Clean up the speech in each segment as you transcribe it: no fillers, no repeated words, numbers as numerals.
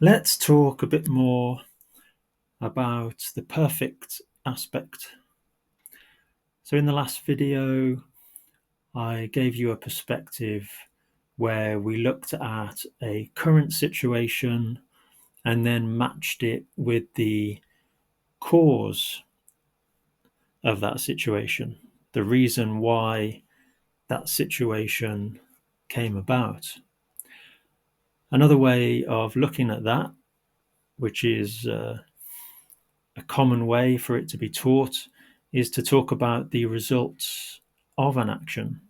Let's talk a bit more about the perfect aspect. So in the last video, I gave you a perspective where we looked at a current situation and then matched it with the cause of that situation, the reason why that situation came about. Another way of looking at that, which is a common way for it to be taught, is to talk about the results of an action.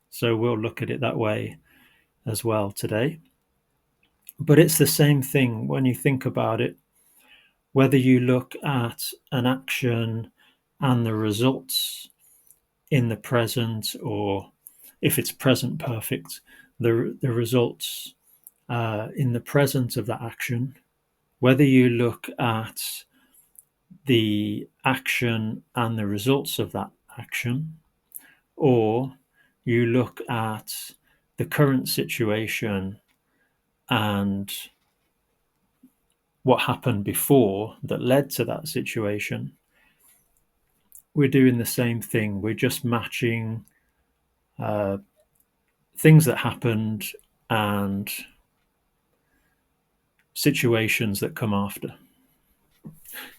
So we'll look at it that way as well today. But it's the same thing when you think about it, whether you look at an action and the results in the present, or if it's present perfect, the results in the present of that action, whether you look at the action and the results of that action, or you look at the current situation and what happened before that led to that situation, we're doing the same thing. We're just matching things that happened and situations that come after.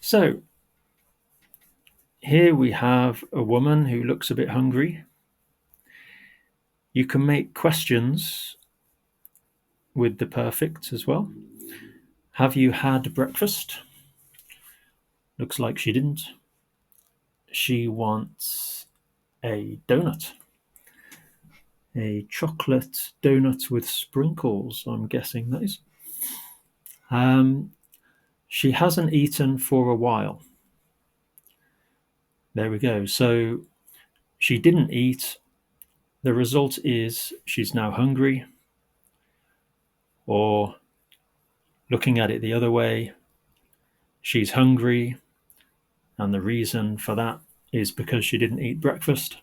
So here we have a woman who looks a bit hungry. You can make questions with the perfect as well. Have you had breakfast? Looks like she didn't. She wants a donut. A chocolate donut with sprinkles, I'm guessing that is. She hasn't eaten for a while. There we go. So she didn't eat. The result is she's now hungry. Or looking at it the other way, she's hungry, and the reason for that is because she didn't eat breakfast.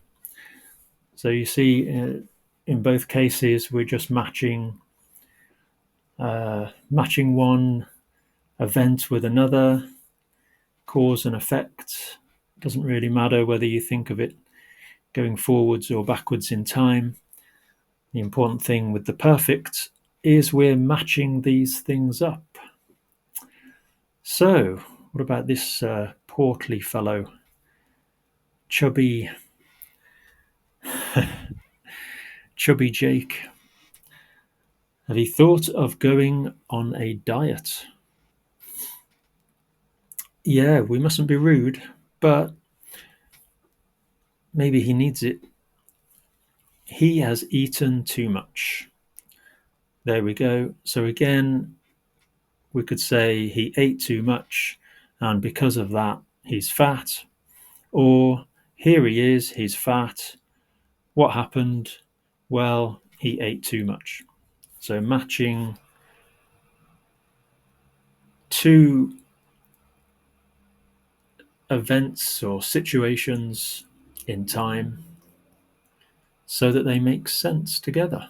So you see, in both cases, we're just matching one event with another, cause and effect. It doesn't really matter whether you think of it going forwards or backwards in time. The important thing with the perfect is we're matching these things up. So, what about this portly fellow? Chubby Jake. Have you thought of going on a diet? Yeah, we mustn't be rude, but maybe he needs it. He has eaten too much. There we go. So again, we could say he ate too much, and because of that, he's fat. Or here he is, he's fat. What happened? Well, he ate too much. So matching two events or situations in time so that they make sense together.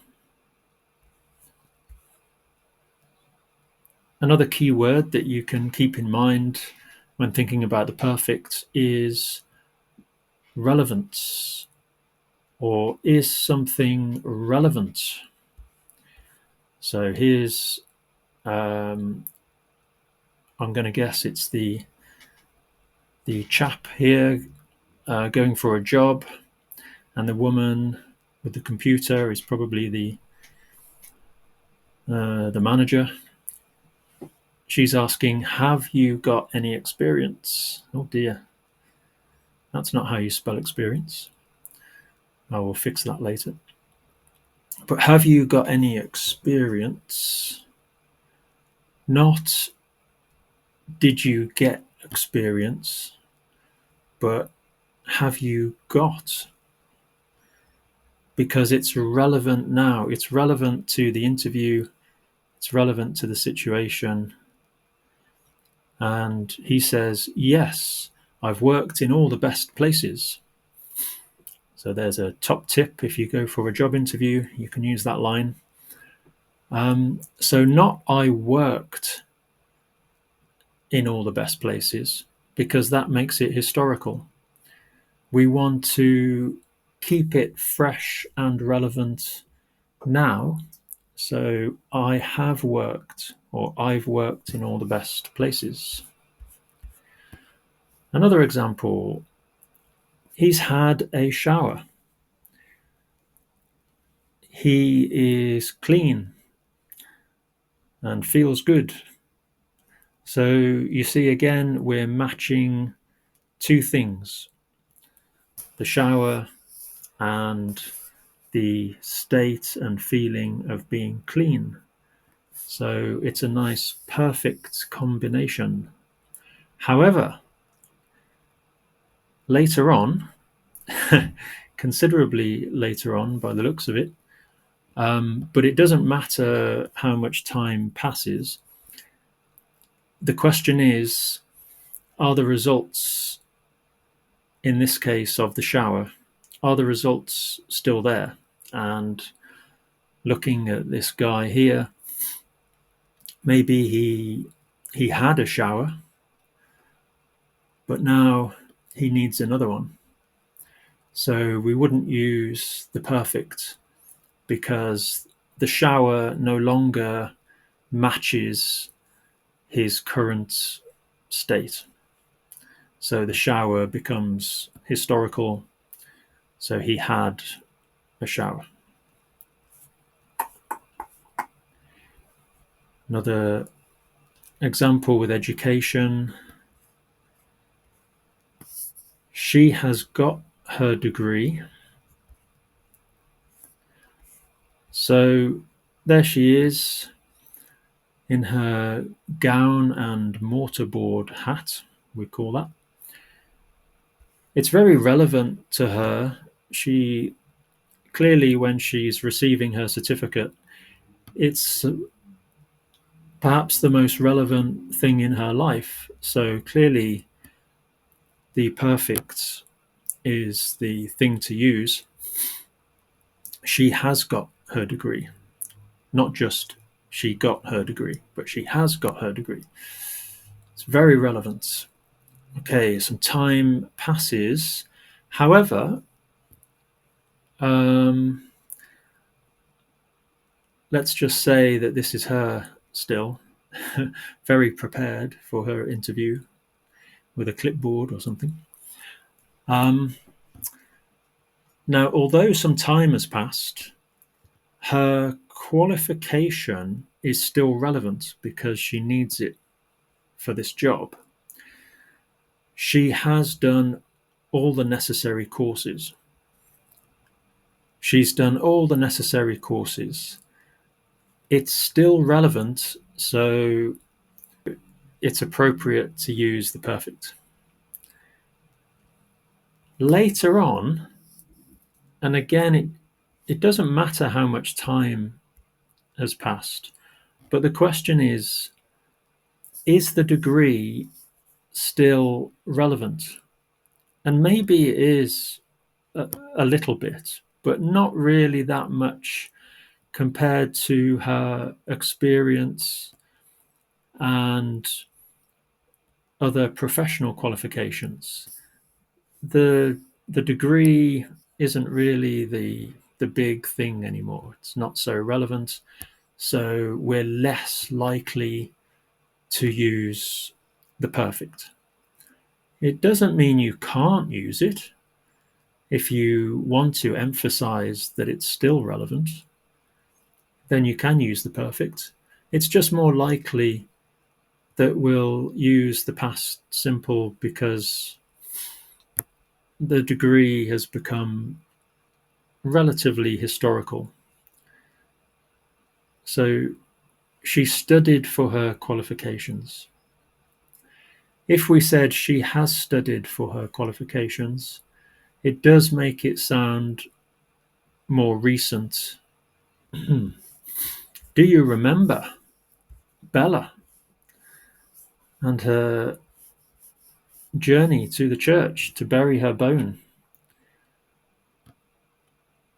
Another key word that you can keep in mind when thinking about the perfect is relevance, or is something relevant? So here's, I'm going to guess it's the chap here going for a job, and the woman with the computer is probably the manager. She's asking, have you got any experience? Oh dear, that's not how you spell experience. I will fix that later. But have you got any experience? Not did you get experience, but have you got? Because it's relevant now. It's relevant to the interview. It's relevant to the situation. And he says, yes, I've worked in all the best places. So there's a top tip. If you go for a job interview, you can use that line. So not I worked in all the best places, because that makes it historical. We want to keep it fresh and relevant now. So I have worked, or I've worked in all the best places. Another example, he's had a shower. He is clean and feels good. So you see, again, we're matching two things: the shower and the state and feeling of being clean. So it's a nice, perfect combination. However, later on, considerably later on by the looks of it, but it doesn't matter how much time passes. The question is, are the results, in this case of the shower, are the results still there? And looking at this guy here, maybe he had a shower, but now he needs another one. So we wouldn't use the perfect, because the shower no longer matches his current state. So the shower becomes historical. So he had a shower. Another example with education. She has got her degree. So there she is in her gown and mortarboard hat, we call that. It's very relevant to her. She clearly, when she's receiving her certificate, it's perhaps the most relevant thing in her life. So clearly, the perfect is the thing to use. She has got her degree. Not just she got her degree, but she has got her degree. It's very relevant. Okay, some time passes. However, let's just say that this is her still, very prepared for her interview with a clipboard or something. Now, although some time has passed, her qualification is still relevant because she needs it for this job. She has done all the necessary courses. She's done all the necessary courses. It's still relevant, so it's appropriate to use the perfect. Later on, and again, it doesn't matter how much time has passed, but the question is the degree still relevant? And maybe it is a little bit, but not really that much compared to her experience and other professional qualifications. The degree isn't really the big thing anymore. It's not so relevant. So we're less likely to use the perfect. It doesn't mean you can't use it. If you want to emphasize that it's still relevant, then you can use the perfect. It's just more likely that we'll use the past simple because the degree has become relatively historical. So she studied for her qualifications. If we said she has studied for her qualifications, it does make it sound more recent. Do you remember Bella and her journey to the church to bury her bone?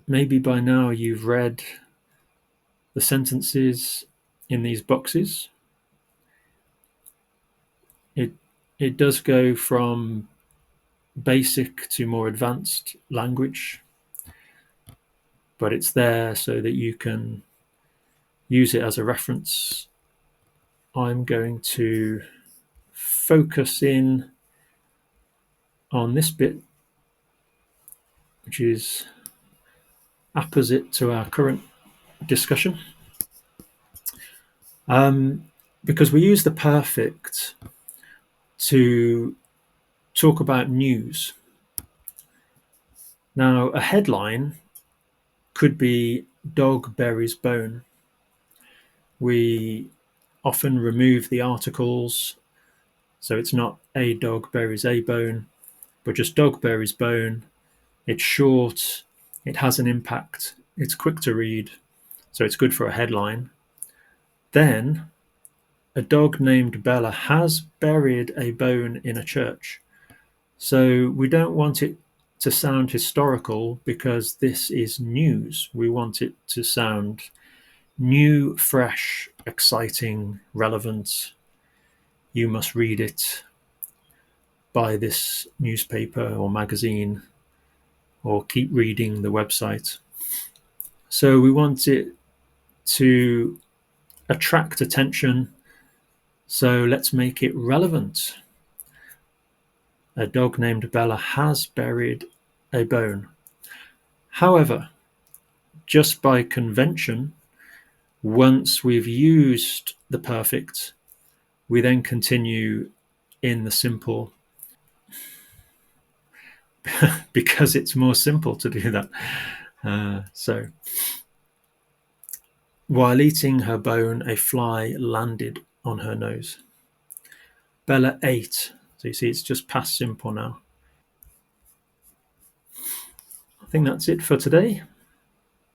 Maybe by now you've read the sentences in these boxes. it does go from basic to more advanced language, but it's there so that you can use it as a reference. I'm going to focus in on this bit, which is opposite to our current discussion, because we use the perfect to talk about news. Now, a headline could be "Dog buries bone." We often remove the articles, so it's not "A dog buries a bone," but just "Dog buries bone." It's short, it has an impact, it's quick to read, so it's good for a headline. Then, a dog named Bella has buried a bone in a church. So we don't want it to sound historical because this is news. We want it to sound new, fresh, exciting, relevant. You must read it. Buy this newspaper or magazine, or keep reading the website. So we want it to attract attention. So let's make it relevant. A dog named Bella has buried a bone. However, just by convention, once we've used the perfect, we then continue in the simple because it's more simple to do that. So, while eating her bone, a fly landed on her nose. Bella ate. So you see, it's just past simple now. I think that's it for today.